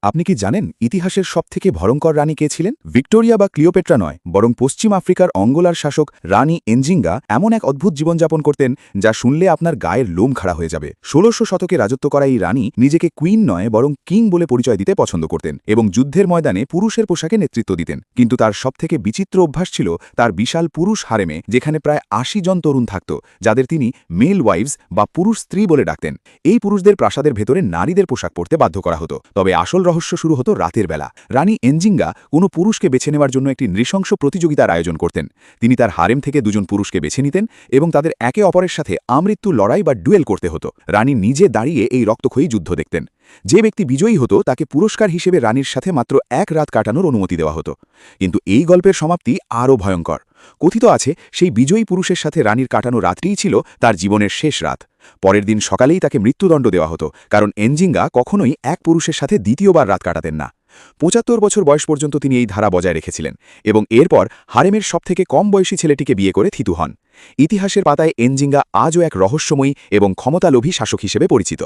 আপনি কি জানেন ইতিহাসের সবথেকে ভয়ঙ্কর রানী কে ছিলেন? ভিক্টোরিয়া বা ক্লিওপেট্রা নয়, বরং পশ্চিম আফ্রিকার অঙ্গোলার শাসক রানী এনজিঙ্গা এমন এক অদ্ভুত জীবনযাপন করতেন যা শুনলে আপনার গায়ের লোম খাড়া হয়ে যাবে। ১৬০০ শতকে রাজত্ব করা এই রানী নিজেকে কুইন নয় বরং কিং বলে পরিচয় দিতে পছন্দ করতেন এবং যুদ্ধের ময়দানে পুরুষের পোশাকে নেতৃত্ব দিতেন। কিন্তু তার সবথেকে বিচিত্র অভ্যাস ছিল তার বিশাল পুরুষ হারেমে, যেখানে প্রায় ৮০ জন তরুণ থাকত, যাদের তিনি মেল ওয়াইভস বা পুরুষ স্ত্রী বলে ডাকতেন। এই পুরুষদের প্রাসাদের ভেতরে নারীদের পোশাক পরতে বাধ্য করা হতো। তবে আসল রহস্য শুরু হতো রাতের বেলা। রানী এনজিঙ্গা কোনো পুরুষকে বেছে নেওয়ার জন্য একটি নৃশংস প্রতিযোগিতার আয়োজন করতেন। তিনি তার হারেম থেকে দুজন পুরুষকে বেছে নিতেন এবং তাদের একে অপরের সাথে আমৃত্যু লড়াই বা ডুয়েল করতে হতো। রানী নিজে দাঁড়িয়ে এই রক্তক্ষয়ী যুদ্ধ দেখতেন। যে ব্যক্তি বিজয়ী হতো তাকে পুরস্কার হিসেবে রানীর সাথে মাত্র এক রাত কাটানোর অনুমতি দেওয়া হতো। কিন্তু এই গল্পের সমাপ্তি আরও ভয়ঙ্কর। কথিত আছে সেই বিজয়ী পুরুষের সাথে রানীর কাটানো রাত্রিই ছিল তার জীবনের শেষ রাত। পরের দিন সকালেই তাকে মৃত্যুদণ্ড দেওয়া হতো, কারণ এনজিঙ্গা কখনোই এক পুরুষের সাথে দ্বিতীয়বার রাত কাটাতেন না। ৭৫ বছর বয়স পর্যন্ত তিনি এই ধারা বজায় রেখেছিলেন এবং এরপর হারেমের সবথেকে কম বয়সী ছেলেটিকে বিয়ে করে থিতু হন। ইতিহাসের পাতায় এনজিঙ্গা আজও এক রহস্যময়ী এবং ক্ষমতালোভী শাসক হিসেবে পরিচিত।